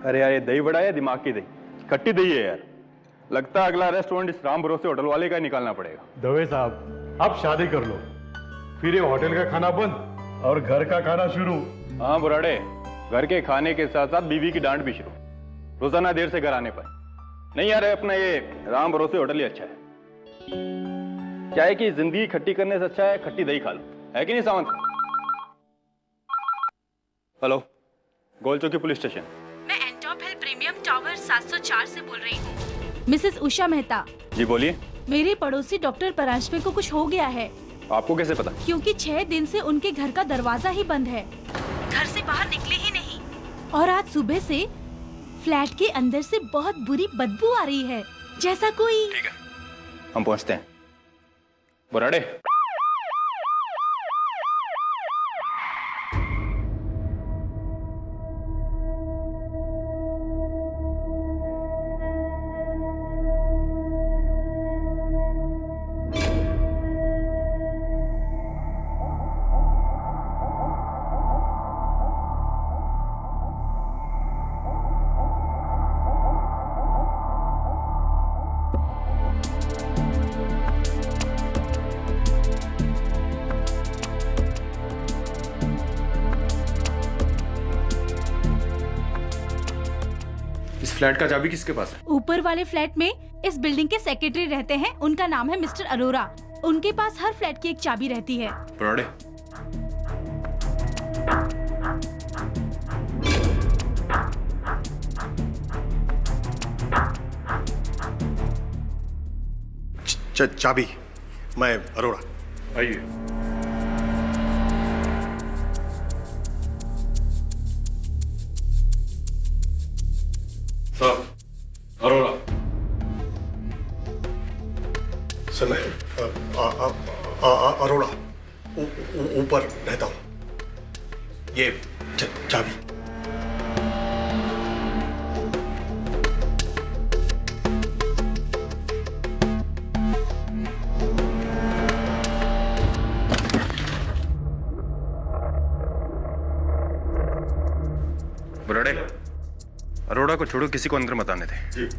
अरे यार, ये दही बड़ा है दिमाग की दही, खट्टी दही है यार। लगता है अगला रेस्टोरेंट इस राम भरोसे होटल वाले का ही निकालना पड़ेगा। दवे साहब, आप शादी कर लो, फिर ये होटल का खाना बंद और घर का खाना शुरू। हाँ बुराड़े, घर के खाने के साथ साथ बीवी की डांट भी शुरू, रोजाना देर से घर आने पर। नहीं यार, अपना ये राम भरोसे होटल ही अच्छा है। क्या है कि जिंदगी खट्टी करने से अच्छा है खट्टी दही खा लो, है कि नहीं सावंत? हेलो, गोल चौकी पुलिस स्टेशन। मैं एंटॉप हिल प्रीमियम टावर 704 से बोल रही हूँ। मिसेस उषा मेहता। जी बोलिए। मेरे पड़ोसी डॉक्टर परांजपे को कुछ हो गया है। आपको कैसे पता? क्योंकि 6 दिन से उनके घर का दरवाजा ही बंद है, घर से बाहर निकले ही नहीं, और आज सुबह से फ्लैट के अंदर से बहुत बुरी बदबू आ रही है, जैसा कोई। ठीक है, हम पहुंचते हैं। बुराड़े, इस फ्लैट का चाबी किसके पास है? ऊपर वाले फ्लैट में इस बिल्डिंग के सेक्रेटरी रहते हैं, उनका नाम है मिस्टर अरोरा। उनके पास हर फ्लैट की एक चाबी रहती है। बुराड़े, चाबी। मैं अरोड़ा। आइए। सर, अरोड़ा। सर मैं अरोड़ा ऊपर रहता हूँ। ये चाबी। बुराड़े, अरोड़ा को छोड़ो, किसी को अंदर मत आने दे। जी।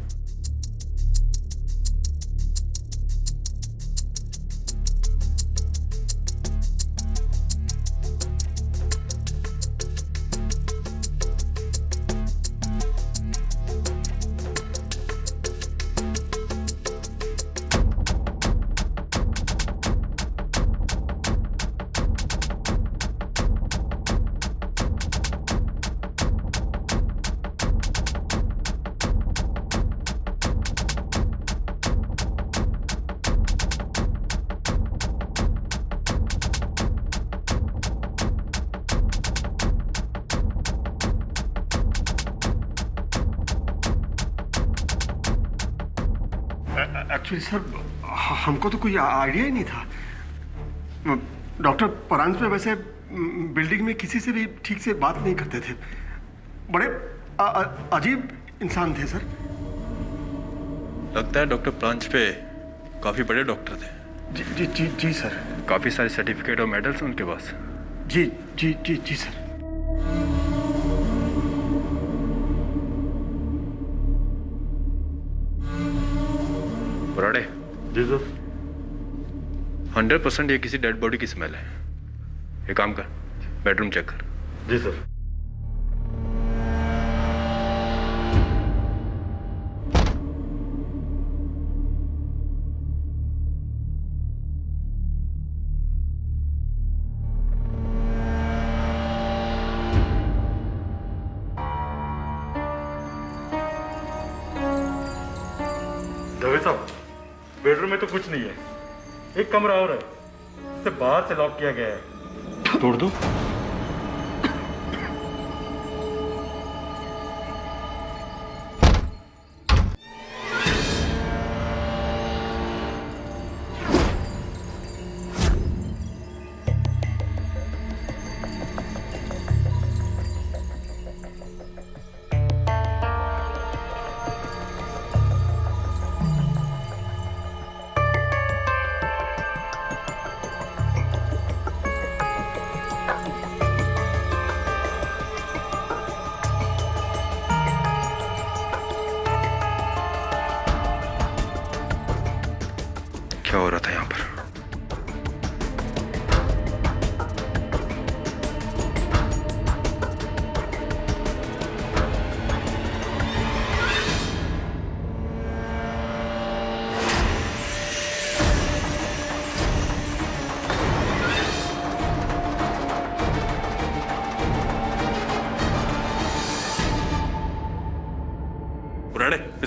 एक्चुअली सर, हमको तो कोई आइडिया ही नहीं था। डॉक्टर परांजपे वैसे बिल्डिंग में किसी से भी ठीक से बात नहीं करते थे। बड़े अजीब इंसान थे सर। लगता है डॉक्टर परांजपे काफी बड़े डॉक्टर थे। जी जी जी जी सर। काफी सारे सर्टिफिकेट और मेडल्स उनके पास। जी जी जी जी सर। बुराड़े। जी सर। 100% ये किसी डेड बॉडी की स्मेल है। एक काम कर, बेडरूम चेक कर। जी सर। दवे साहब, बेडरूम में तो कुछ नहीं है, एक कमरा और है, इसे बाहर से लॉक किया गया है। तोड़ दो।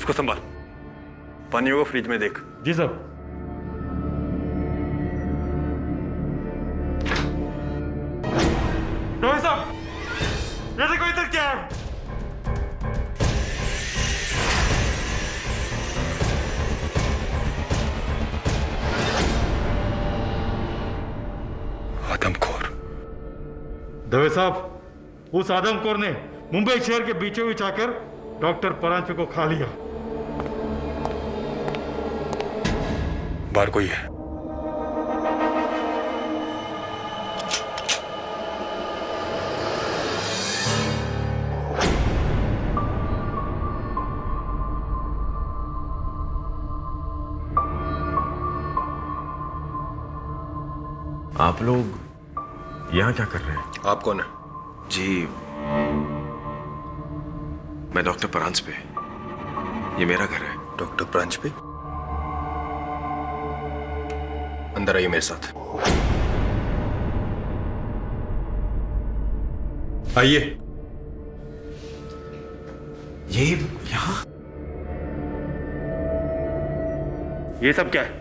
इसको संभाल, पानी को फ्रिज में देख। जी साहब। डॉक्टर साहब, ये देखो इधर क्या है। आदमखोर। दवे साहब, उस आदमखोर ने मुंबई शहर के बीचों बीच आकर डॉक्टर परांजपे को खा लिया। बाहर कोई है? आप लोग यहां क्या कर रहे हैं? आप कौन है? जी, मैं डॉक्टर परांजपे। ये मेरा घर है। डॉक्टर परांजपे? अंदर आइए मेरे साथ। आइए। ये यहां? ये सब क्या है?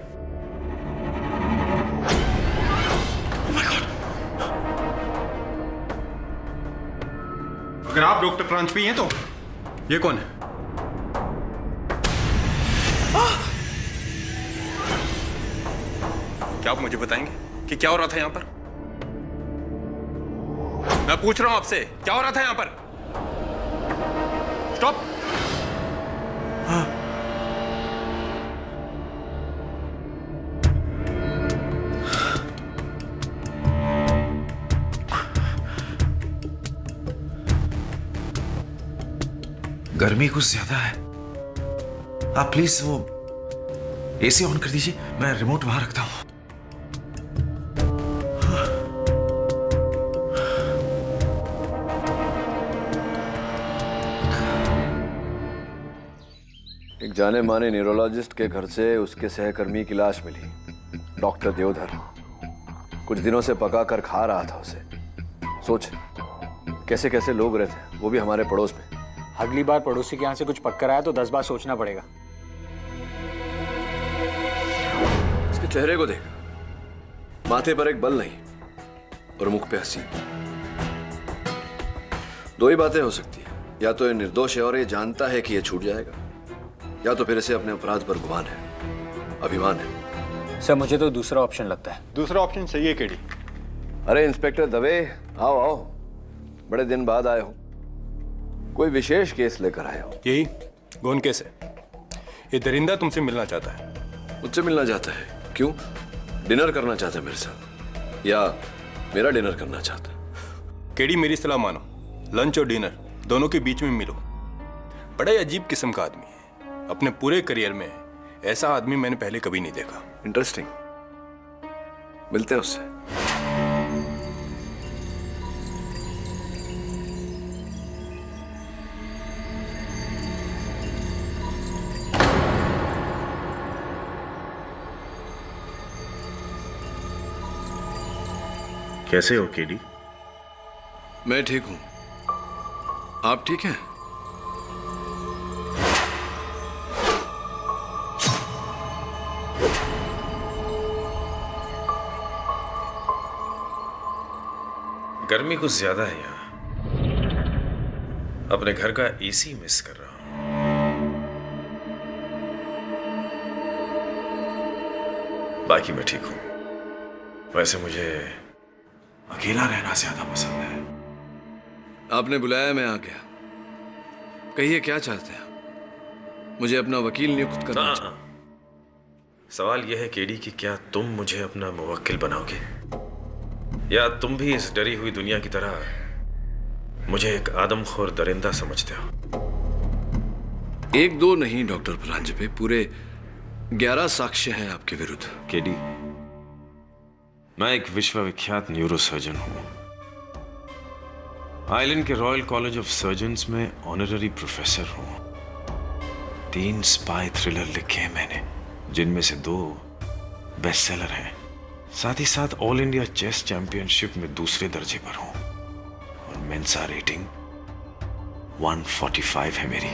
अगर आप डॉक्टर परांजपे हैं तो ये कौन है? क्या आप मुझे बताएंगे कि क्या हो रहा था यहां पर? मैं पूछ रहा हूं आपसे, क्या हो रहा था यहां पर? स्टॉप। गर्मी कुछ ज्यादा है। आप प्लीज वो एसी ऑन कर दीजिए, मैं रिमोट वहां रखता हूं। एक जाने माने न्यूरोलॉजिस्ट के घर से उसके सहकर्मी की लाश मिली। डॉक्टर देवधर कुछ दिनों से पका कर खा रहा था उसे। सोच कैसे कैसे लोग रहते हैं, वो भी हमारे पड़ोस में। अगली बार पड़ोसी के यहाँ से कुछ पककर आया तो 10 बार सोचना पड़ेगा। इसके चेहरे को देख, माथे पर एक बल नहीं और मुख पे हंसी। दो ही बातें हो सकती है, या तो ये निर्दोष है और ये जानता है कि ये छूट जाएगा, या तो फिर इसे अपने अपराध पर गुमान है, अभिमान है। सर मुझे तो दूसरा ऑप्शन लगता है। दूसरा ऑप्शन सही है केडी। अरे इंस्पेक्टर दवे, आओ आओ, बड़े दिन बाद आए हो। कोई विशेष केस लेकर आए हो? यही गोन केस है। ये दरिंदा तुमसे मिलना चाहता है। मुझसे मिलना चाहता है? क्यों? डिनर करना चाहता है मेरे साथ, या मेरा डिनर करना चाहता है? केडी मेरी सलाह मानो, लंच और डिनर दोनों के बीच में मिलो। बड़ा ही अजीब किस्म का आदमी है। अपने पूरे करियर में ऐसा आदमी मैंने पहले कभी नहीं देखा। इंटरेस्टिंग, मिलते हैं उससे। कैसे हो केडी? मैं ठीक हूं, आप ठीक हैं? गर्मी कुछ ज्यादा है यहाँ। अपने घर का एसी मिस कर रहा हूं। बाकी मैं ठीक हूं। वैसे मुझे अकेला रहना ज्यादा पसंद है। आपने बुलाया, मैं आ गया। कहिए क्या चाहते हैं? मुझे अपना वकील नियुक्त करना चाहिए। सवाल यह है केडी कि क्या तुम मुझे अपना मुवक्किल बनाओगे, या तुम भी इस डरी हुई दुनिया की तरह मुझे एक आदमखोर दरिंदा समझते हो? एक दो नहीं डॉक्टर परांजपे, पूरे 11 साक्ष्य हैं आपके विरुद्ध। केडी, मैं एक विश्वविख्यात न्यूरोसर्जन हूं। आइलैंड के रॉयल कॉलेज ऑफ सर्जन्स में ऑनररी प्रोफेसर हूं। 3 स्पाई थ्रिलर लिखे हैं मैंने, जिनमें से 2 बेस्टसेलर हैं। साथ ही साथ ऑल इंडिया चेस चैंपियनशिप में दूसरे दर्जे पर हूं, और मेंसा रेटिंग 145 है मेरी।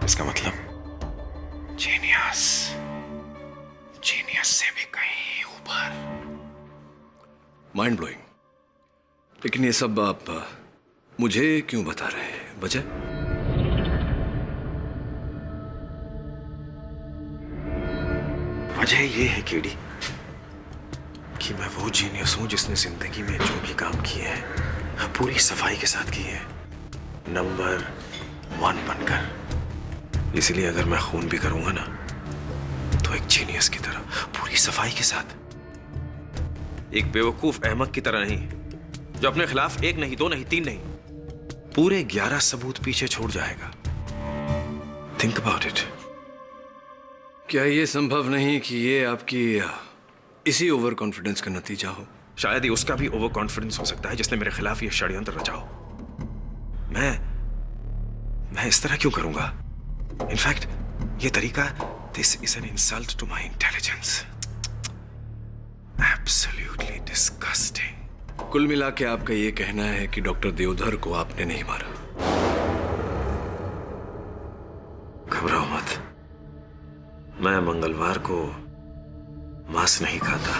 इसका मतलब जीनियस, जीनियस से भी कहीं ऊपर। Mind blowing. लेकिन ये सब आप मुझे क्यों बता रहे हैं? वजह? वजह ये है केडी कि मैं वो जीनियस हूं जिसने जिंदगी में जो भी काम किए हैं पूरी सफाई के साथ किए हैं, नंबर 1 बनकर। इसलिए अगर मैं खून भी करूंगा ना तो एक जीनियस की तरह, पूरी सफाई के साथ। एक बेवकूफ अहमक की तरह नहीं जो अपने खिलाफ 1 नहीं 2 नहीं 3 नहीं पूरे 11 सबूत पीछे छोड़ जाएगा। Think about it. क्या ये संभव नहीं कि ये आपकी इसी ओवर कॉन्फिडेंस का नतीजा हो? शायद ही उसका भी ओवर कॉन्फिडेंस हो सकता है जिसने मेरे खिलाफ ये षड्यंत्र रचा हो। मैं इस तरह क्यों करूंगा? इनफैक्ट ये तरीका, this is an insult to my intelligence. Absolutely disgusting. कुल मिला के आपका ये कहना है कि डॉक्टर देवधर को आपने नहीं मारा? घबराओ मत, मैं मंगलवार को मांस नहीं खाता।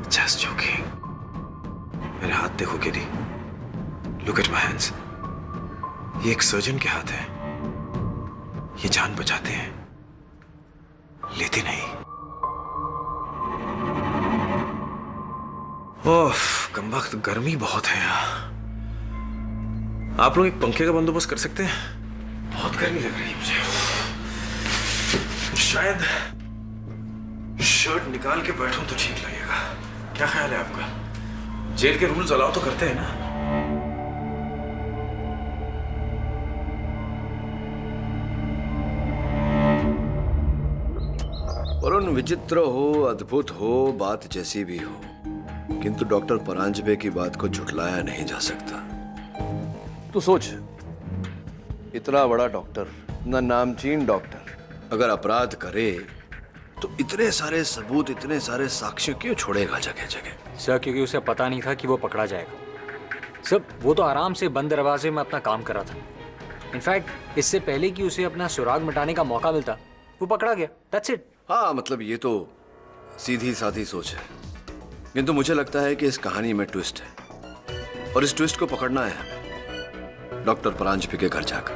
Just joking. मेरे हाथ देखो KD, look at my hands. ये एक सर्जन के हाथ है। ये जान बचाते हैं, लेते नहीं। ओह कमबख्त, गर्मी बहुत है यहाँ। आप लोग एक पंखे का बंदोबस्त कर सकते हैं? बहुत गर्मी लग रही है मुझे। शायद शर्ट निकाल के बैठूं तो ठीक लगेगा। क्या ख्याल है आपका? जेल के रूल्स अलाउ तो करते हैं ना? वरुण, विचित्र हो, अद्भुत हो, बात जैसी भी हो, किंतु डॉक्टर परांजपे की बात को झुठलाया नहीं जा सकता। तो सोच, इतना बड़ा डॉक्टर, ना नामचीन डॉक्टर, अगर अपराध करे तो इतने सारे सबूत, इतने सारे साक्ष्य क्यों छोड़ेगा जगह जगह? सर क्योंकि उसे पता नहीं था कि वो पकड़ा जाएगा। सर वो तो आराम से बंद दरवाजे में अपना काम कर रहा था। इनफैक्ट इससे पहले कि उसे अपना सुराग मिटाने का मौका मिलता वो पकड़ा गया। That's it. हाँ, मतलब ये तो सीधी साधी सोच है, किंतु मुझे लगता है कि इस कहानी में ट्विस्ट है, और इस ट्विस्ट को पकड़ना है हमें डॉक्टर परांजपे के घर जाकर।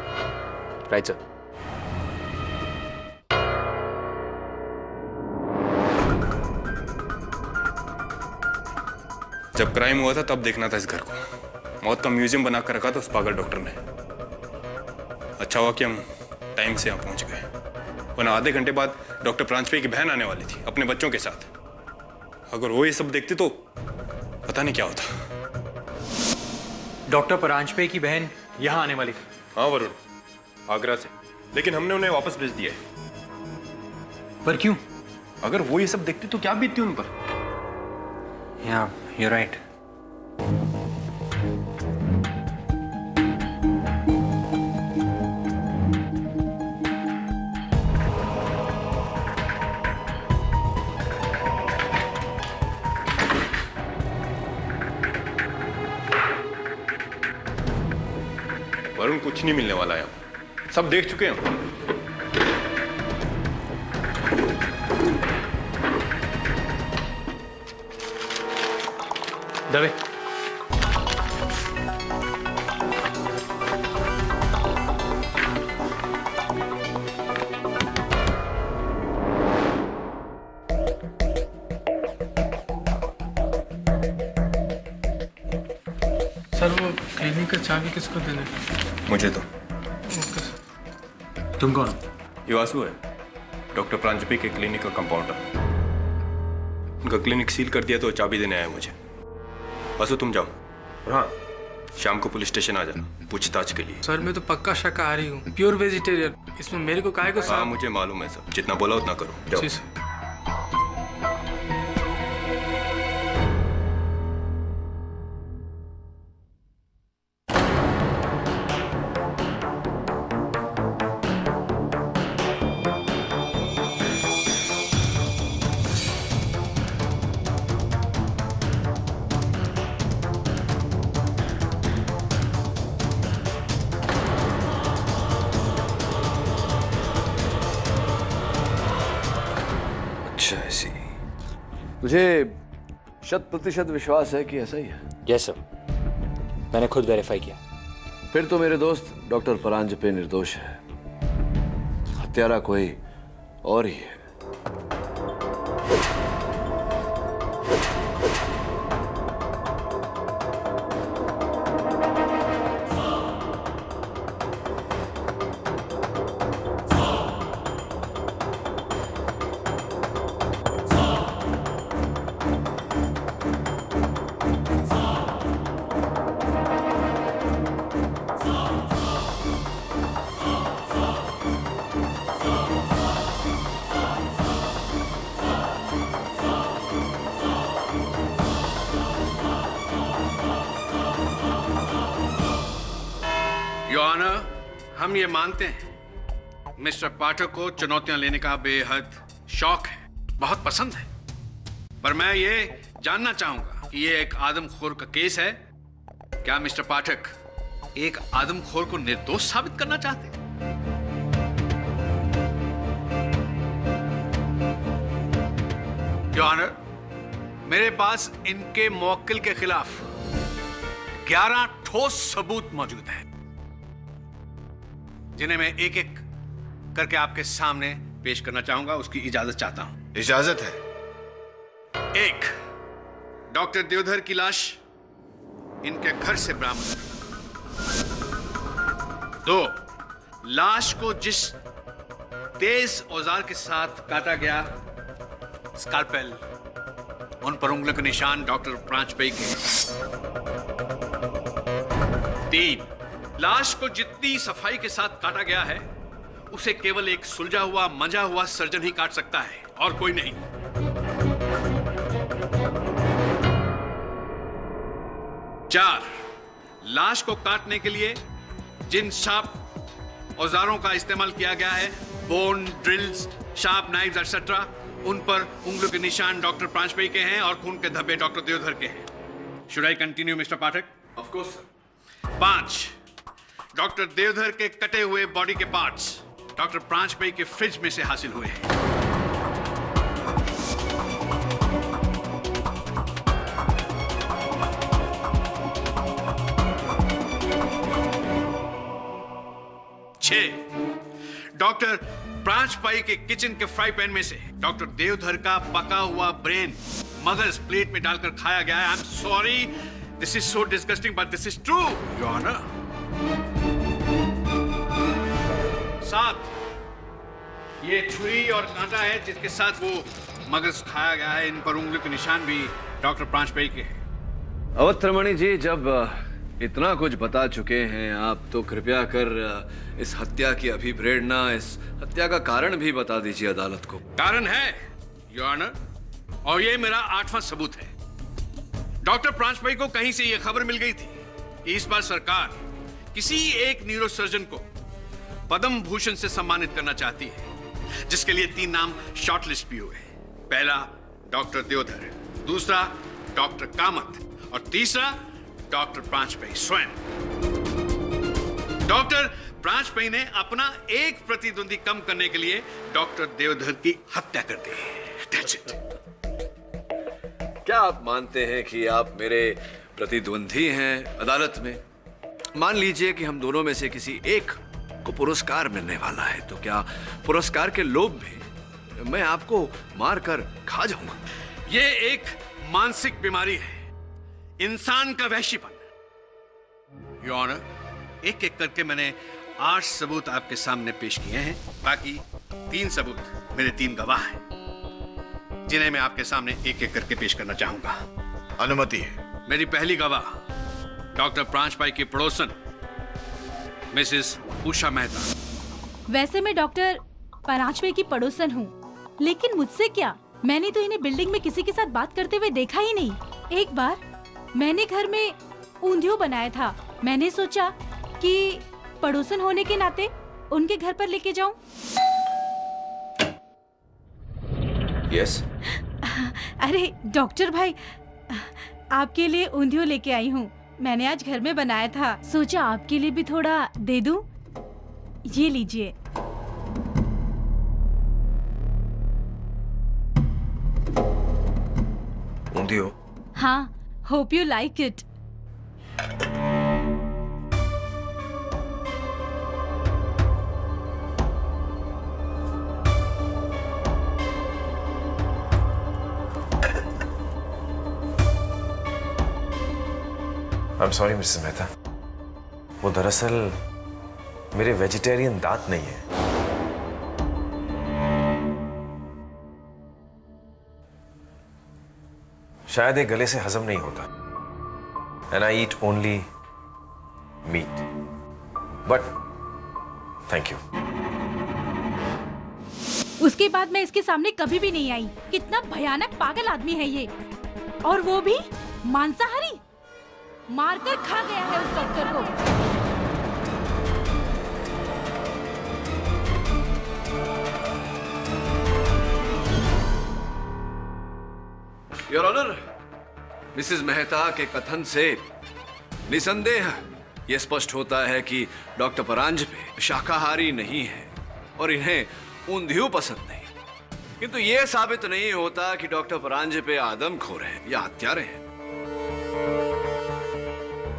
Right sir. जब क्राइम हुआ था तब देखना था इस घर को। मौत का म्यूजियम बना कर रखा था उस पागल डॉक्टर ने। अच्छा हुआ कि हम टाइम से यहाँ पहुंच गए, वरना आधे घंटे बाद डॉक्टर परांजपे की बहन आने वाली थी अपने बच्चों के साथ। अगर वो ये सब देखते तो पता नहीं क्या होता। डॉक्टर परांजपे की बहन यहाँ आने वाली थी। हाँ वरुण, आगरा से, लेकिन हमने उन्हें वापस भेज दिया है। पर क्यों? अगर वो ये सब देखते तो क्या बीतती उन पर। Yeah, you're right. वरुण, कुछ नहीं मिलने वाला है, सब देख चुके हैं हम। दबे। सर वो क्लिनिक का चाबी किसको देना है? मुझे तो। तुम कौन? ये वासु है, डॉक्टर परांजपे के क्लिनिक का कंपाउंडर। उनका क्लिनिक सील कर दिया तो चाबी देने आया मुझे। वासु तुम जाओ, हाँ शाम को पुलिस स्टेशन आ जाना पूछताछ के लिए। सर मैं तो पक्का शाकाहारी हूँ, प्योर वेजिटेरियन। इसमें मेरे को काहे को हाँ मुझे मालूम है सब, जितना बोला उतना करो, जाओ। जी सर। अच्छा ऐसी, तुझे 100% विश्वास है कि ऐसा ही है? यस सर, मैंने खुद वेरीफाई किया। फिर तो मेरे दोस्त डॉक्टर परांजपे निर्दोष है, हत्यारा कोई और ही है। योर ऑनर, हम ये मानते हैं मिस्टर पाठक को चुनौतियां लेने का बेहद शौक है, बहुत पसंद है, पर मैं ये जानना चाहूंगा कि ये एक आदमखोर का केस है। क्या मिस्टर पाठक एक आदमखोर को निर्दोष साबित करना चाहते हैं? योर ऑनर, मेरे पास इनके मुवक्किल के खिलाफ 11 ठोस सबूत मौजूद हैं, जिन्हें मैं एक एक करके आपके सामने पेश करना चाहूंगा। उसकी इजाजत चाहता हूं। इजाजत है। 1, डॉक्टर देवधर की लाश इनके घर से बरामद। 2, लाश को जिस तेज औजार के साथ काटा गया, स्कालपेल, उन पर उंगलियों के निशान डॉक्टर प्रांजपे के। 3, लाश को जितनी सफाई के साथ काटा गया है, उसे केवल एक सुलझा हुआ मंजा हुआ सर्जन ही काट सकता है और कोई नहीं। 4, लाश को काटने के लिए जिन शार्प औजारों का इस्तेमाल किया गया है, bone, drills, sharp knives etcetera, उन पर उंगलियों के निशान डॉक्टर प्रांजपे के हैं और खून के धब्बे डॉक्टर देवधर के हैं। Should I continue mister Pathak? Of course sir. 5, doctor Deodhar के कटे हुए बॉडी के पार्ट्स डॉक्टर प्रांजपे के फ्रिज में से हासिल हुए हैं। 6, डॉक्टर प्रांजपे के किचन के फ्राई पैन में से डॉक्टर देवधर का पका हुआ ब्रेन मगज प्लेट में डालकर खाया गया है। I am sorry, this is so disgusting but this is true your honour. 7, ये छुरी और कांटा है जिसके साथ वो मगज खाया गया है। इन पर उंगलियों के निशान भी डॉक्टर प्रांजपे के हैं। अवधरमणि जी, जब इतना कुछ बता चुके हैं आप, तो कृपया कर इस हत्या की अभिप्रेरणा, इस हत्या का कारण भी बता दीजिए अदालत को। कारण है योर ऑनर, और ये मेरा 8वां सबूत है। डॉक्टर प्रांजपे को कहीं से ये खबर मिल गई थी कि इस बार सरकार किसी एक न्यूरोसर्जन को पद्म भूषण से सम्मानित करना चाहती है, जिसके लिए 3 नाम शॉर्टलिस्ट भी हुए। पहला डॉक्टर देवधर, दूसरा डॉक्टर कामत और तीसरा डॉक्टर प्रांजपे स्वयं। डॉक्टर प्रांजपे ने अपना एक प्रतिद्वंदी कम करने के लिए डॉक्टर देवधर की हत्या कर दी। That's it. क्या आप मानते हैं कि आप मेरे प्रतिद्वंदी हैं अदालत में? मान लीजिए कि हम दोनों में से किसी एक को पुरस्कार मिलने वाला है, तो क्या पुरस्कार के लोभ में मैं आपको मारकर खा जाऊंगा? ये एक मानसिक बीमारी है, इंसान का वहशीपन। योर ऑनर, एक एक करके मैंने 8 सबूत आपके सामने पेश किए हैं। बाकी 3 सबूत मेरे 3 गवाह हैं, जिन्हें मैं आपके सामने एक एक करके पेश करना चाहूंगा। अनुमति है। मेरी पहली गवाह डॉक्टर प्रांजपे की पड़ोसन मिसेस उषा मेहता। वैसे मैं डॉक्टर परांजपे की पड़ोसन हूँ, लेकिन मुझसे क्या, मैंने तो इन्हें बिल्डिंग में किसी के साथ बात करते हुए देखा ही नहीं। एक बार मैंने घर में ऊंधियो बनाया था, मैंने सोचा कि पड़ोसन होने के नाते उनके घर पर लेके जाऊं। यस। अरे डॉक्टर भाई, आपके लिए ऊंधियो लेके आई हूँ। मैंने आज घर में बनाया था, सोचा आपके लिए भी थोड़ा दे दूं। ये लीजिए। औंधियो। हाँ, hope you like it. I am sorry Mrs Mehta, वो दरअसल मेरे वेजिटेरियन दांत नहीं है। शायद ये गले से हजम नहीं होता। And I eat only meat. But thank you. उसके बाद मैं इसके सामने कभी भी नहीं आई। कितना भयानक पागल आदमी है ये, और वो भी मांसाहारी। मारकर खा गया है उस डॉक्टर को। योर ऑनर, मिसेस मेहता के कथन से निसंदेह यह स्पष्ट होता है कि डॉक्टर परांजपे शाकाहारी नहीं है और इन्हें ऊंधियो पसंद नहीं, किंतु यह साबित नहीं होता कि डॉक्टर परांजपे आदमखोर हैं या हत्यारे हैं।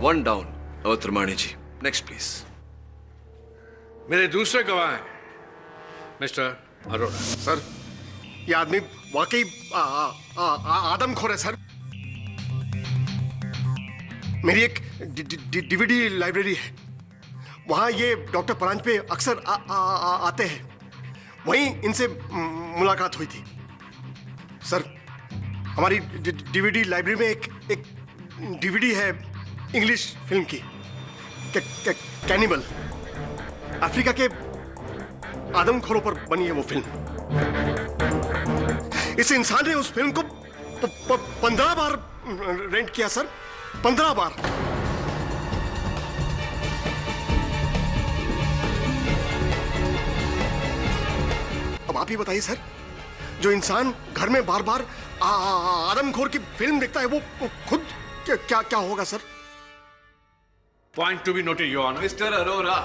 वन डाउन अवत्रमाणी जी, नेक्स्ट प्लीज। मेरे दूसरे गवाह हैं मिस्टर अरोड़ा। सर, ये आदमी वाकई आदमखोर है सर। मेरी एक डीवीडी लाइब्रेरी है, वहां ये डॉक्टर परांजपे अक्सर आते हैं। वहीं इनसे मुलाकात हुई थी। सर, हमारी डीवीडी लाइब्रेरी में एक डीवीडी है इंग्लिश फिल्म की, कैनिबल। अफ्रीका के आदमखोरों पर बनी है वो फिल्म। इस इंसान ने उस फिल्म को 15 बार रेंट किया सर, 15 बार। अब आप ही बताइए सर, जो इंसान घर में बार बार आदमखोर की फिल्म देखता है, वो खुद क्या होगा sir? Point to be noted your honour. Mister Arora,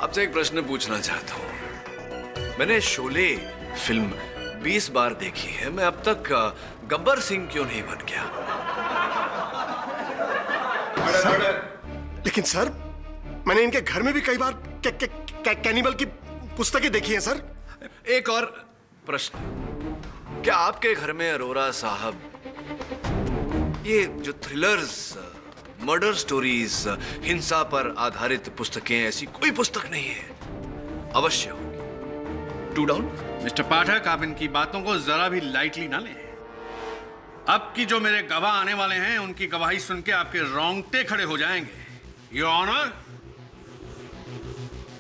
आपसे एक प्रश्न पूछना चाहता हूं। मैंने शोले फिल्म 20 बार देखी है, मैं अब तक गब्बर सिंह क्यों नहीं बन गया? लेकिन सर, मैंने इनके घर में भी कई बार कैनिबल की पुस्तकें देखी हैं सर। एक और प्रश्न, क्या आपके घर में अरोरा साहब ये जो थ्रिलर्स, मर्डर स्टोरीज, हिंसा पर आधारित पुस्तकें, ऐसी कोई पुस्तक नहीं है? अवश्य होगी। To down. मिस्टर पाठक, आप इनकी बातों को जरा भी लाइटली ना लें। अब की जो मेरे गवाह आने वाले हैं, उनकी गवाही सुन के आपके रोंगटे खड़े हो जाएंगे। योर ऑनर,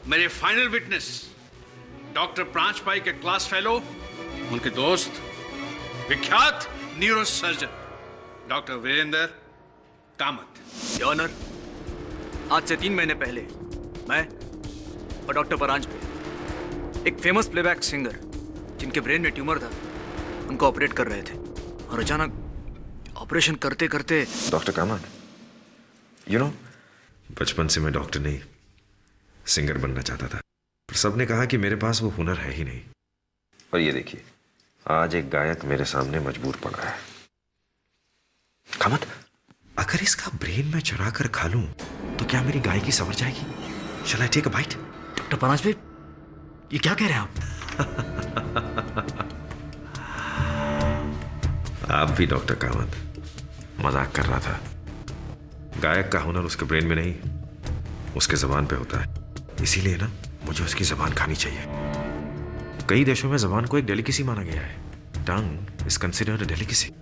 मेरे फाइनल विटनेस डॉक्टर प्रांजपाई के क्लास फेलो, उनके दोस्त, विख्यात neuro surgeon doctor Virendra Kamat. Your honour, आज से 3 महीने पहले मैं और डॉक्टर परांजपे, एक फेमस प्लेबैक सिंगर जिनके ब्रेन में ट्यूमर था, उनको ऑपरेट कर रहे थे, और अचानक ऑपरेशन करते करते। डॉक्टर कामत, यू नो, बचपन से मैं डॉक्टर नहीं सिंगर बनना चाहता था, पर सबने कहा कि मेरे पास वो हुनर है ही नहीं। और ये देखिए, आज एक गायक मेरे सामने मजबूर पड़ा है। कामत, अगर इसका ब्रेन मैं चुरा कर खा लूं तो क्या मेरी गायकी संवर जाएगी? Shall I take a bite? Doctor Paranjpe, ये क्या कह रहे हैं आप? आप भी डॉक्टर कामत, मजाक कर रहा था। गायक का हुनर उसके ब्रेन में नहीं, उसके जबान पे होता है। इसीलिए ना, मुझे उसकी जबान खानी चाहिए। कई देशों में जबान को एक डेलिकेसी माना गया है। Tongue is considered a delicacy.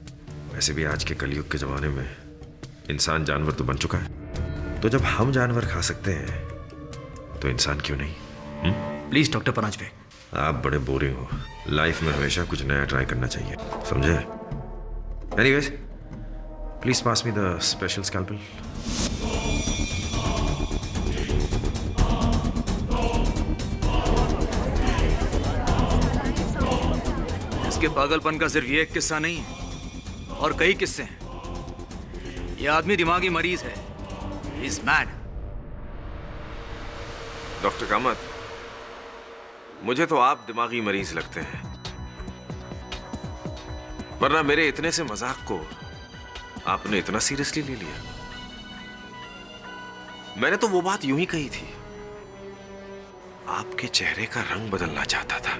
वैसे भी आज के कलयुग के जमाने में इंसान जानवर तो बन चुका है, तो जब हम जानवर खा सकते हैं तो इंसान क्यों नहीं? प्लीज डॉक्टर परांजपे, आप बड़े बोरिंग हो। लाइफ में हमेशा कुछ नया ट्राई करना चाहिए, समझे? Anyways, please pass me the special scalpel. इसके पागलपन का सिर्फ ये एक किस्सा नहीं है, और कई किस्से हैं। ये आदमी दिमागी मरीज है, इज मैड। डॉक्टर कामत, मुझे तो आप दिमागी मरीज लगते हैं, वरना मेरे इतने से मजाक को आपने इतना सीरियसली ले लिया? मैंने तो वो बात यूं ही कही थी। आपके चेहरे का रंग बदलना चाहता था।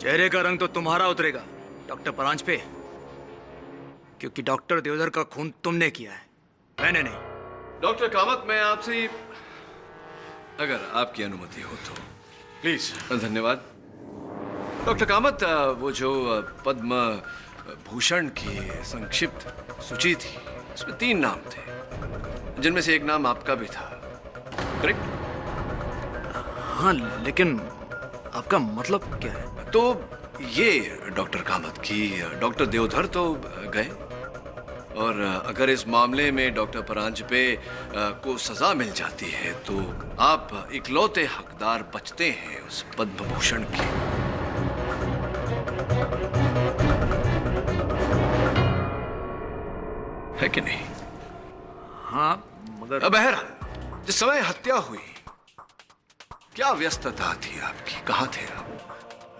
चेहरे का रंग तो तुम्हारा उतरेगा डॉक्टर परांजपे, क्योंकि डॉक्टर देवधर का खून तुमने किया है, मैंने नहीं। डॉक्टर कामत, मैं आपसे, अगर आपकी अनुमति हो तो। प्लीज। धन्यवाद। डॉक्टर कामत, वो जो पद्म भूषण की संक्षिप्त सूची थी, उसमें 3 नाम थे, जिनमें से एक नाम आपका भी था, करेक्ट? हाँ, लेकिन आपका मतलब क्या है? तो ये डॉक्टर कामत की डॉक्टर देवधर तो गए, और अगर इस मामले में डॉक्टर परांजपे को सजा मिल जाती है तो आप इकलौते हकदार बचते हैं उस पद्म भूषण की। है कि नहीं? हाँ, मगर बहरहाल, जिस समय हत्या हुई, क्या व्यस्तता थी आपकी? कहाँ थे आप?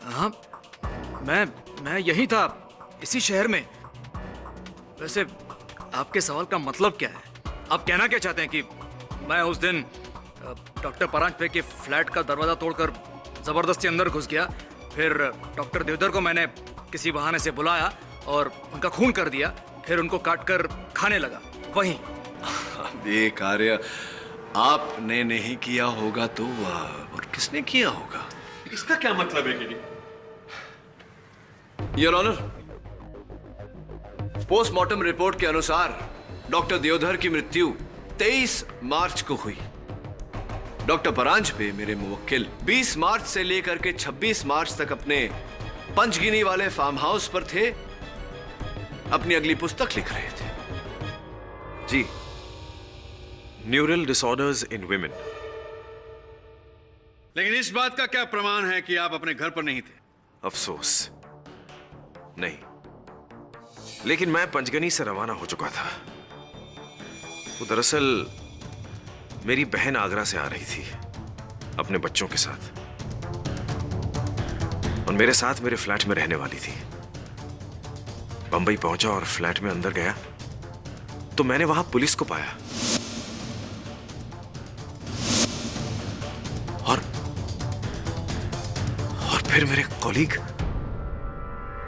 हाँ, मैं यही था, इसी शहर में। वैसे आपके सवाल का मतलब क्या है? आप कहना क्या चाहते हैं कि मैं उस दिन डॉक्टर परांजपे के फ्लैट का दरवाजा तोड़कर जबरदस्ती अंदर घुस गया, फिर डॉक्टर देवधर को मैंने किसी बहाने से बुलाया और उनका खून कर दिया, फिर उनको काटकर खाने लगा, वहीं? ये कार्य आपने नहीं किया होगा तो और किसने किया होगा? इसका क्या मतलब है KD? Your honour, postmortem report के अनुसार डॉक्टर देवधर की मृत्यु 23 मार्च को हुई। डॉक्टर परांजपे, मेरे मुवक्किल, 20 मार्च से लेकर के 26 मार्च तक अपने पंचगिनी वाले फार्म हाउस पर थे, अपनी अगली पुस्तक लिख रहे थे। जी। Neural disorders in women. लेकिन इस बात का क्या प्रमाण है कि आप अपने घर पर नहीं थे? अफसोस, नहीं। लेकिन मैं पंचगनी से रवाना हो चुका था। वो दरअसल मेरी बहन आगरा से आ रही थी अपने बच्चों के साथ, और मेरे साथ मेरे फ्लैट में रहने वाली थी। बंबई पहुंचा और फ्लैट में अंदर गया तो मैंने वहां पुलिस को पाया, और फिर मेरे कॉलीग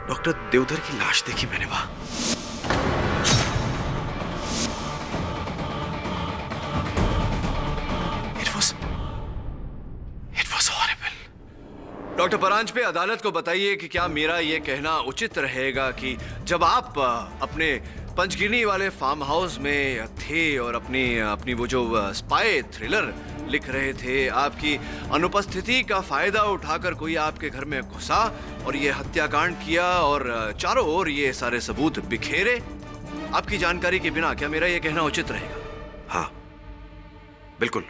डॉक्टर देवधर की लाश देखी मैंने वहां। It was horrible. Doctor Paranjpe, अदालत को बताइए कि क्या मेरा यह कहना उचित रहेगा कि जब आप अपने पंचगिनी वाले फार्म हाउस में थे और अपनी वो जो स्पाई थ्रिलर लिख रहे थे, आपकी अनुपस्थिति का फायदा उठाकर कोई आपके घर में घुसा और ये हत्याकांड किया और चारों ओर ये सारे सबूत बिखेरे आपकी जानकारी के बिना? क्या मेरा यह कहना उचित रहेगा? हाँ, बिल्कुल।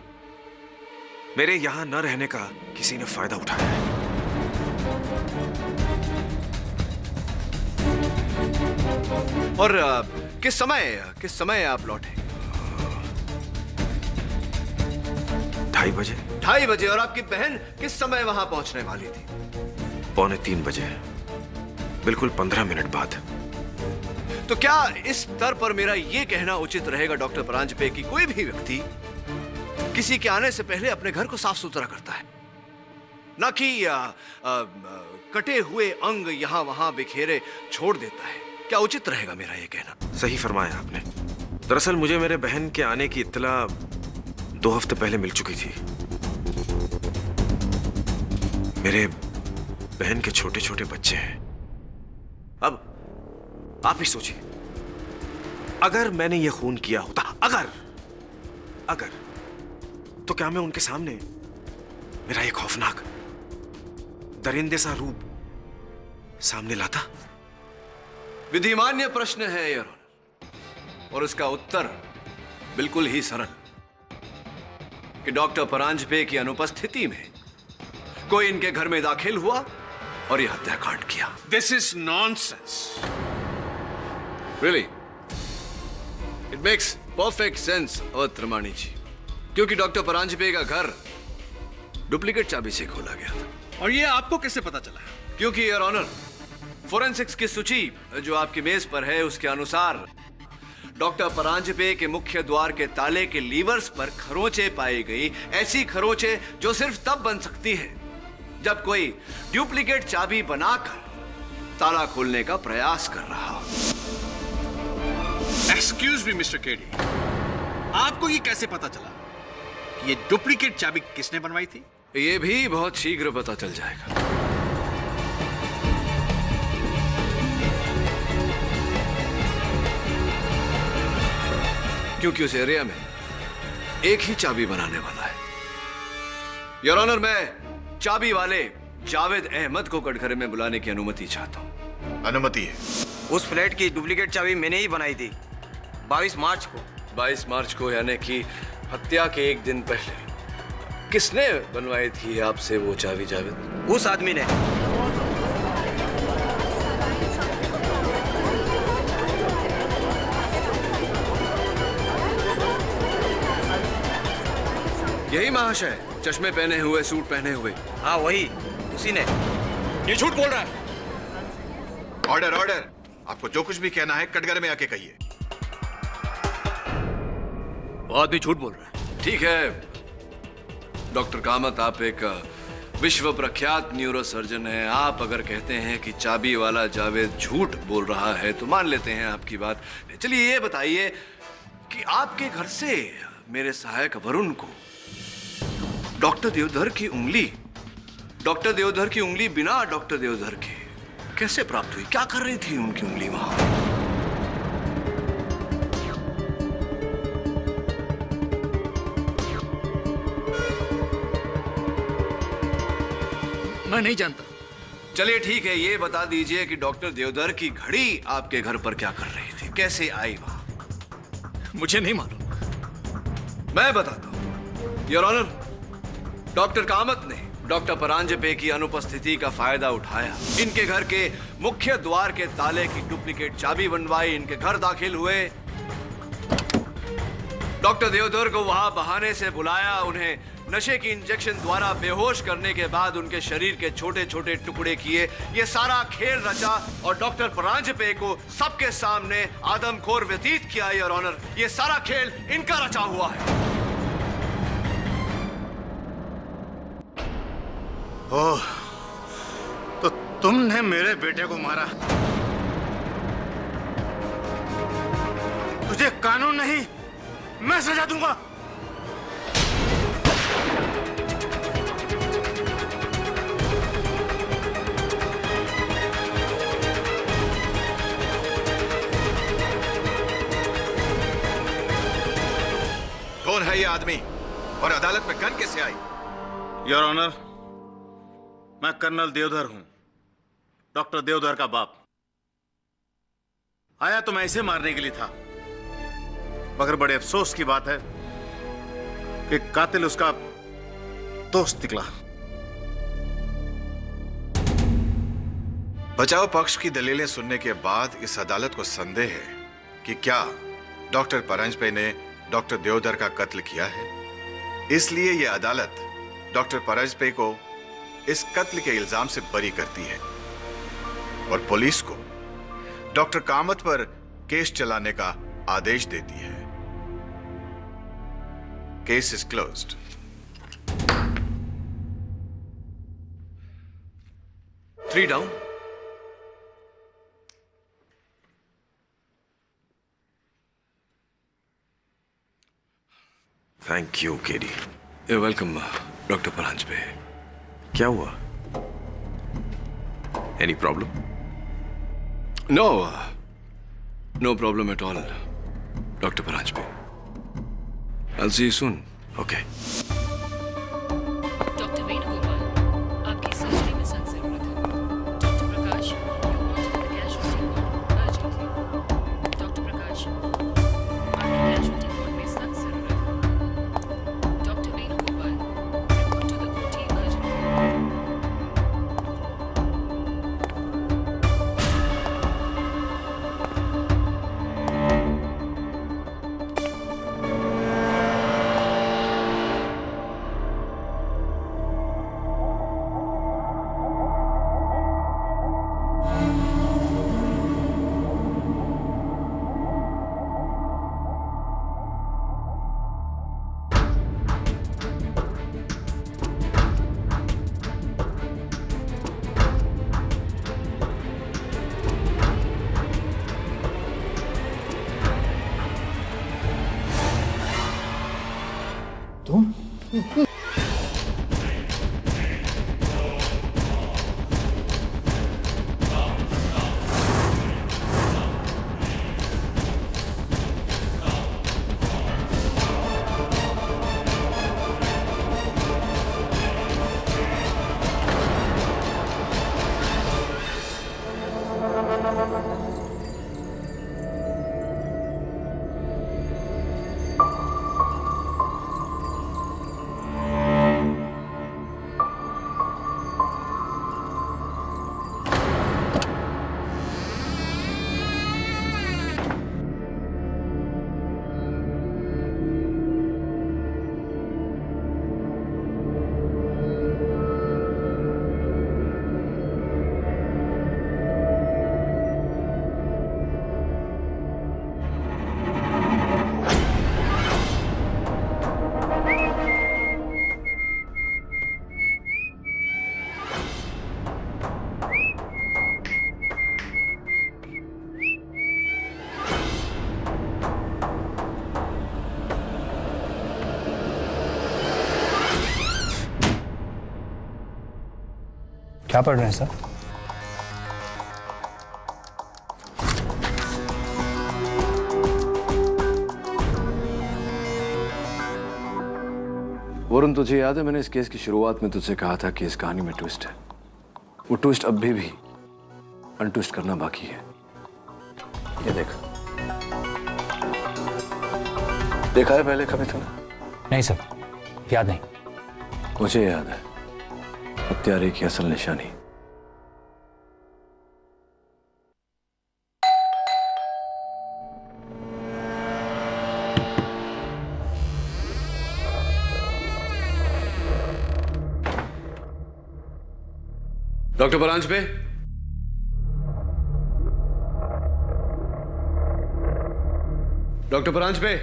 मेरे यहां न रहने का किसी ने फायदा उठाया है। और किस समय आप लौटे? 2:30 बजे। 2:30 बजे। और आपकी बहन किस समय वहां पहुंचने वाली थी? 2:45 बजे, बिल्कुल 15 मिनट बाद। तो क्या इस स्तर पर मेरा यह कहना उचित रहेगा डॉक्टर परांजपे कि कोई भी व्यक्ति किसी के आने से पहले अपने घर को साफ सुथरा करता है, ना कि कटे हुए अंग यहां वहां बिखेरे छोड़ देता है? क्या उचित रहेगा मेरा यह कहना? सही फरमाया आपने। दरअसल मुझे मेरे बहन के आने की इत्तला 2 हफ्ते पहले मिल चुकी थी। मेरे बहन के छोटे छोटे बच्चे हैं। अब आप ही सोचिए, अगर मैंने यह खून किया होता, अगर तो क्या मैं उनके सामने मेरा एक खौफनाक दरिंदे सा रूप सामने लाता? विधिमान्य प्रश्न है योर ऑनर, और उसका उत्तर बिल्कुल ही सरल कि डॉक्टर परांजपे की अनुपस्थिति में कोई इनके घर में दाखिल हुआ और यह हत्याकांड किया। This is nonsense. Really, it makes perfect sense Trimani ji, क्योंकि डॉक्टर परांजपे का घर डुप्लीकेट चाबी से खोला गया था। और ये आपको कैसे पता चला? क्योंकि योर ऑनर, फोरेंसिक्स की सूची जो आपकी मेज पर है उसके अनुसार डॉक्टर परांजपे के मुख्य द्वार के ताले के लीवर्स पर खरोंचे पाई गई। ऐसी खरोंचे जो सिर्फ तब बन सकती है जब कोई डुप्लीकेट चाबी बनाकर ताला खोलने का प्रयास कर रहा हो। एक्सक्यूज मी मिस्टर केडी, आपको ये कैसे पता चला कि ये डुप्लीकेट चाबी किसने बनवाई थी? ये भी बहुत शीघ्र पता चल जाएगा। क्योंकि उस एरिया में एक ही चाबी बनाने वाला है। योर ऑनर, मैं चाबी वाले जावेद अहमद को कटघरे में बुलाने की अनुमति चाहता हूं। अनुमति है। उस फ्लैट की डुप्लीकेट चाबी मैंने ही बनाई थी 22 मार्च को। 22 मार्च को यानी कि हत्या के एक दिन पहले। किसने बनवाई थी आपसे वो चाबी जावेद? उस आदमी ने। यही महाशय, चश्मे पहने हुए, सूट पहने हुए। हाँ वही, उसी ने। ये झूठ बोल रहा है। ऑर्डर ऑर्डर, आपको जो कुछ भी कहना है कटघरे में आके कहिए। वो आदमी झूठ बोल रहा है। ठीक है डॉक्टर कामत, आप एक विश्व प्रख्यात न्यूरोसर्जन हैं। आप अगर कहते हैं कि चाबी वाला जावेद झूठ बोल रहा है तो मान लेते हैं आपकी बात। चलिए ये बताइए कि आपके घर से मेरे सहायक वरुण को डॉक्टर देवधर की उंगली बिना डॉक्टर देवधर के कैसे प्राप्त हुई? क्या कर रही थी उनकी उंगली वहां? मैं नहीं जानता। चलिए ठीक है, ये बता दीजिए कि डॉक्टर देवधर की घड़ी आपके घर पर क्या कर रही थी, कैसे आई वहां? मुझे नहीं मालूम। मैं बताता हूं योर ऑनर। डॉक्टर कामत ने डॉक्टर परांजपे की अनुपस्थिति का फायदा उठाया, इनके घर के मुख्य द्वार के ताले की डुप्लीकेट चाबी बनवाई, इनके घर दाखिल हुए, डॉक्टर देवधर को वहां बहाने से बुलाया, उन्हें नशे की इंजेक्शन द्वारा बेहोश करने के बाद उनके शरीर के छोटे छोटे टुकड़े किए। ये सारा खेल रचा और डॉक्टर परांजपे को सबके सामने आदमखोर व्यतीत किया। योर ऑनर, ये सारा खेल इनका रचा हुआ है। ओह, तो तुमने मेरे बेटे को मारा? तुझे कानून नहीं, मैं सजा दूंगा। कौन है ये आदमी और अदालत में गन कैसे आई? योर ऑनर, मैं कर्नल देवधर हूं, डॉक्टर देवधर का बाप। आया तो मैं इसे मारने के लिए था, मगर बड़े अफसोस की बात है कि कातिल उसका दोस्त निकला। बचाव पक्ष की दलीलें सुनने के बाद इस अदालत को संदेह है कि क्या डॉक्टर परांजपे ने डॉक्टर देवधर का कत्ल किया है। इसलिए यह अदालत डॉक्टर परांजपे को इस कत्ल के इल्जाम से बरी करती है और पुलिस को डॉक्टर कामत पर केस चलाने का आदेश देती है। Case is closed. Three down. Thank you KD. You welcome doctor Paranjpe. क्या हुआ? Any problem? No problem at all doctor Paranjpe. I'll see you soon. Okay. Doctor Venugopal, आपकी सर्जरी में सख्त जरूरत है। Doctor Prakash, you want to get the casualty ward urgently. Doctor Prakash, आपकी casualty ward में सख्त जरूरत है। Doctor Venugopal, report to the OT urgently. क्या पढ़ रहे हैं सर? वरुण, तुझे याद है मैंने इस केस की शुरुआत में तुझसे कहा था कि इस कहानी में ट्विस्ट है। वो ट्विस्ट अब भी अनट्विस्ट करना बाकी है। ये देख, देखा है पहले कभी तूने? नहीं सर, याद नहीं। मुझे याद है, हत्यारे की असल निशानी। Doctor Paranjpe, doctor Paranjpe,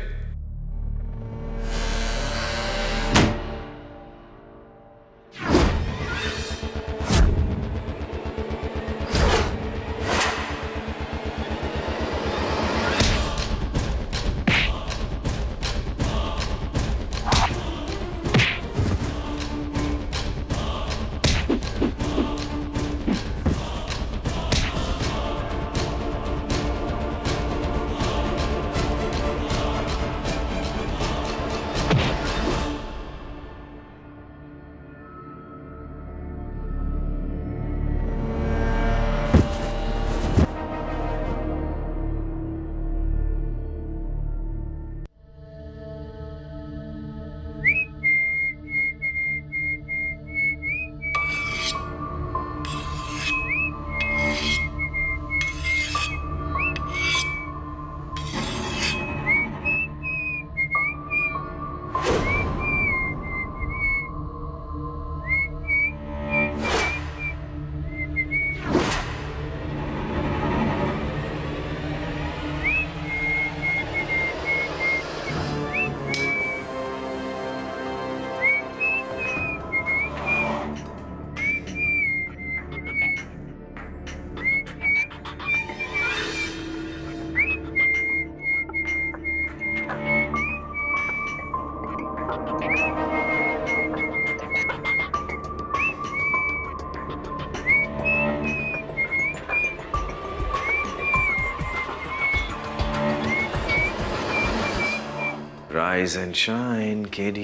Rise and shine, KD.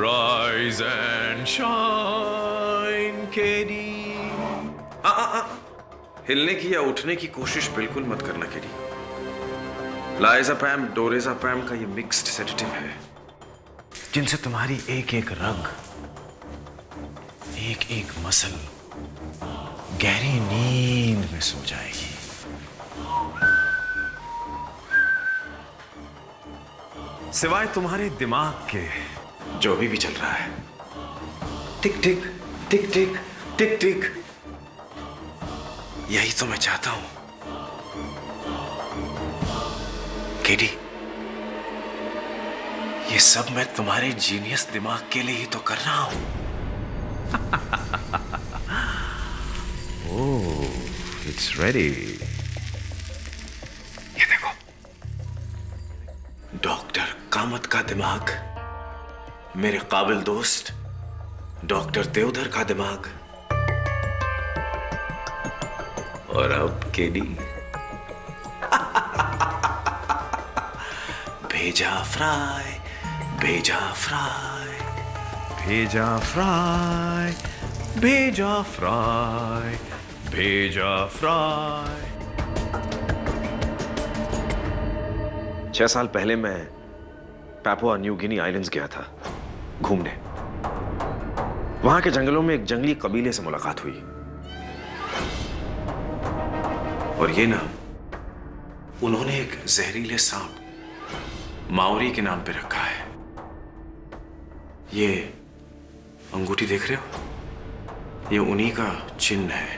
Rise and shine, KD. हिलने की या उठने की कोशिश बिल्कुल मत करना, KD। लाइज़ापैम, डोरेज़ापैम का ये मिक्स्ड सेडेटिव है, जिनसे तुम्हारी एक एक रग, एक एक मसल गहरी नींद में सो जाएगी। सिवाय तुम्हारे दिमाग के जो भी चल रहा है, टिक टिक टिक टिक टिक टिक, यही तो मैं चाहता हूं, केडी। ये सब मैं तुम्हारे जीनियस दिमाग के लिए ही तो कर रहा हूं। ओह, इट्स रेडी। ये देखो, डॉक्टर कामत का दिमाग मेरे काबिल दोस्त डॉक्टर देवधर का दिमाग और अब केडी भेजा फ्राई, भेजा फ्राई, भेजा फ्राई, भेजा फ्राई, भेजा फ्राई। 6 साल पहले मैं पापुआ न्यू गिनी आइलैंड्स गया था घूमने। वहां के जंगलों में एक जंगली कबीले से मुलाकात हुई और ये नाम उन्होंने एक जहरीले सांप माओरी के नाम पे रखा है। ये अंगूठी देख रहे हो, ये उन्हीं का चिन्ह है।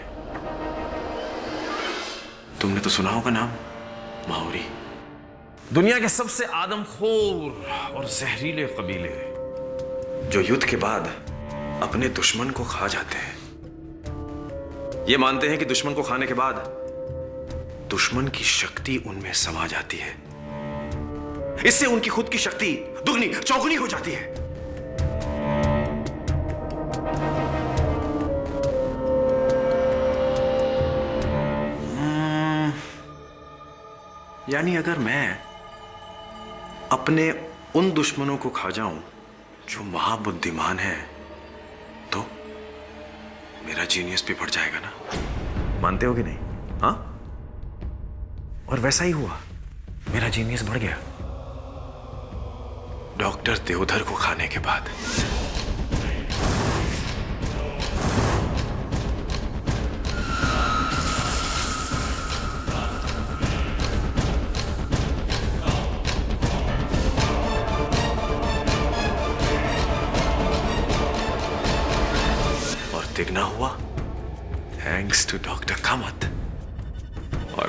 तुमने तो सुना होगा नाम माओरी। दुनिया के सबसे आदमखोर और जहरीले कबीले जो युद्ध के बाद अपने दुश्मन को खा जाते हैं। ये मानते हैं कि दुश्मन को खाने के बाद दुश्मन की शक्ति उनमें समा जाती है। इससे उनकी खुद की शक्ति दुगनी चौगुनी हो जाती है। यानी अगर मैं अपने उन दुश्मनों को खा जाऊं जो महाबुद्धिमान है तो मेरा जीनियस भी बढ़ जाएगा ना। मानते हो कि नहीं? हाँ, और वैसा ही हुआ, मेरा जीनियस बढ़ गया डॉक्टर देवधर को खाने के बाद। और तिगना हुआ थैंक्स टू डॉक्टर कामत। और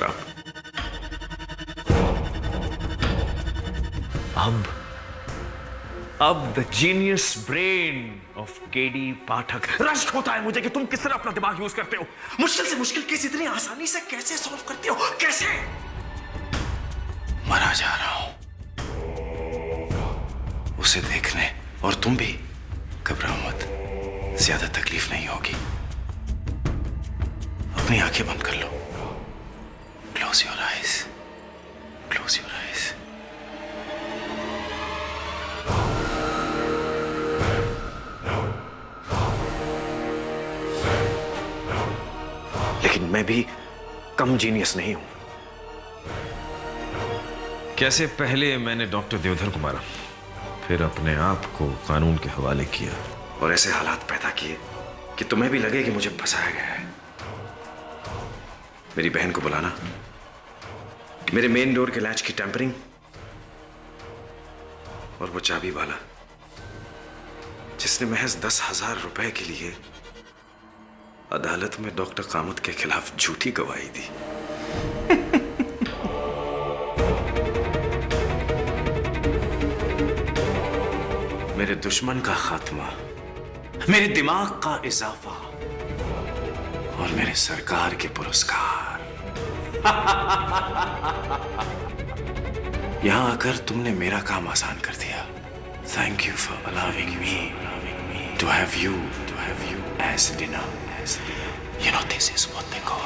अब the genius brain of KD Pathak. रश्क होता है मुझे कि तुम किस तरह अपना दिमाग यूज करते हो। मुश्किल से मुश्किल केस इतनी आसानी से कैसे सॉल्व करते हो? कैसे? मरा जा रहा हूं उसे देखने, और तुम भी घबराओ मत, ज्यादा तकलीफ नहीं होगी। अपनी आंखें बंद कर लो। Close your eyes, close your eyes. लेकिन मैं भी कम जीनियस नहीं हूं। कैसे पहले मैंने डॉक्टर देवधर को मारा, फिर अपने आप को कानून के हवाले किया और ऐसे हालात पैदा किए कि तुम्हें भी लगे कि मुझे फंसाया गया है। मेरी बहन को बुलाना, मेरे मेन डोर के लैच की टेम्परिंग और वो चाबी वाला जिसने महज 10,000 रुपए के लिए अदालत में डॉक्टर कामत के खिलाफ झूठी गवाही दी। मेरे दुश्मन का खात्मा, मेरे दिमाग का इजाफा और मेरे सरकार के पुरस्कार। यहां आकर तुमने मेरा काम आसान कर दिया। Thank you for allowing me to have you as dinner. You know, this is what they call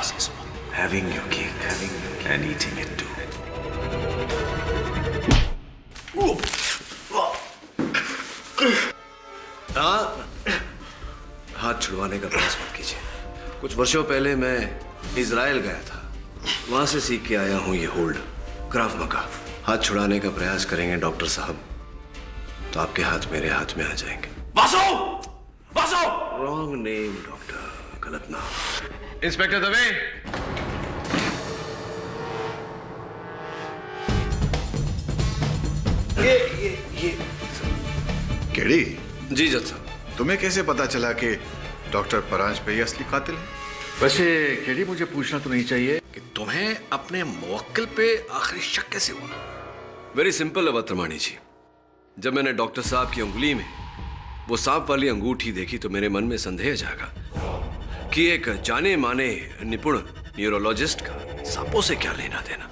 having your cake and eating it too. हाथ छुड़वाने का प्रयास मत कीजिए। कुछ वर्षों पहले मैं इजराइल गया था, वहां से सीख के आया हूं ये होल्ड, क्राव मगा। हाथ छुड़ाने का प्रयास करेंगे डॉक्टर साहब तो आपके हाथ मेरे हाथ में आ जाएंगे। Vasu! Vasu! Wrong name doctor, गलत नाम। इंस्पेक्टर दवे, ये केडी जी जज साहब, तुम्हें कैसे पता चला कि डॉक्टर परांज पे ही असली कातिल है? वैसे केडी, मुझे पूछना तो नहीं चाहिए कि तुम्हें अपने मुवक्किल पे आखिरी शक कैसे हुआ? वेरी सिंपल है वर्तमानी जी। जब मैंने डॉक्टर साहब की उंगली में वो सांप वाली अंगूठी देखी तो मेरे मन में संदेह जागा कि एक जाने माने निपुण न्यूरोलॉजिस्ट का सांपों से क्या लेना देना।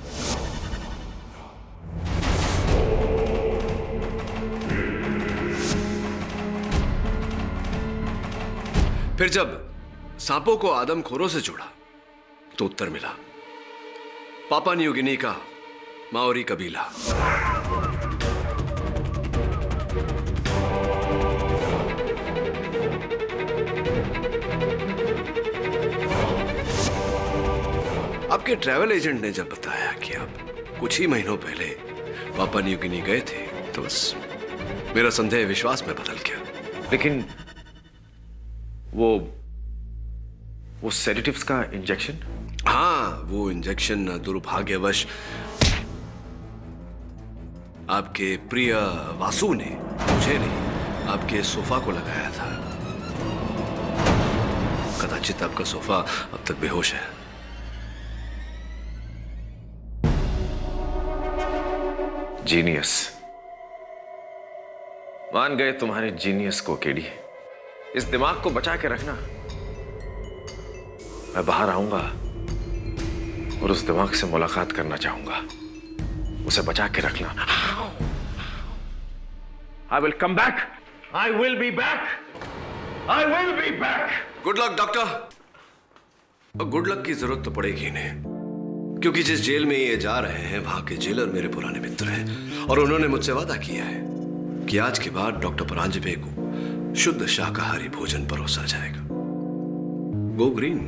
फिर जब सांपों को आदमखोरों से जोड़ा तो उत्तर मिला, पापा न्यू गिनी का माओरी कबीला। आपके ट्रैवल एजेंट ने जब बताया कि आप कुछ ही महीनों पहले पापा न्यू गिनी गए थे तो बस मेरा संदेह विश्वास में बदल गया। लेकिन वो सेडेटिव्स का इंजेक्शन? हाँ, वो इंजेक्शन दुर्भाग्यवश आपके प्रिय वासु ने, मुझे नहीं, आपके सोफा को लगाया था। कदाचित आपका सोफा अब तक बेहोश है। जीनियस। मान गए तुम्हारे जीनियस को केडी। इस दिमाग को बचा के रखना। मैं बाहर आऊंगा और उस दिमाग से मुलाकात करना चाहूंगा। उसे बचा के रखना। I will come back. I will be back. I will be back. Good luck doctor. Good luck की जरूरत तो पड़ेगी इन्हें, क्योंकि जिस जेल में ये जा रहे हैं वहां के जेलर मेरे पुराने मित्र हैं और उन्होंने मुझसे वादा किया है कि आज के बाद डॉक्टर परांजपे को शुद्ध शाकाहारी भोजन परोसा जाएगा। Go green.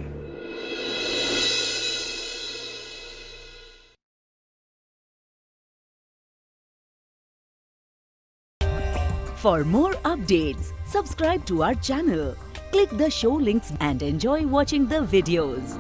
For more updates, subscribe to our channel, click the show links and enjoy watching the videos.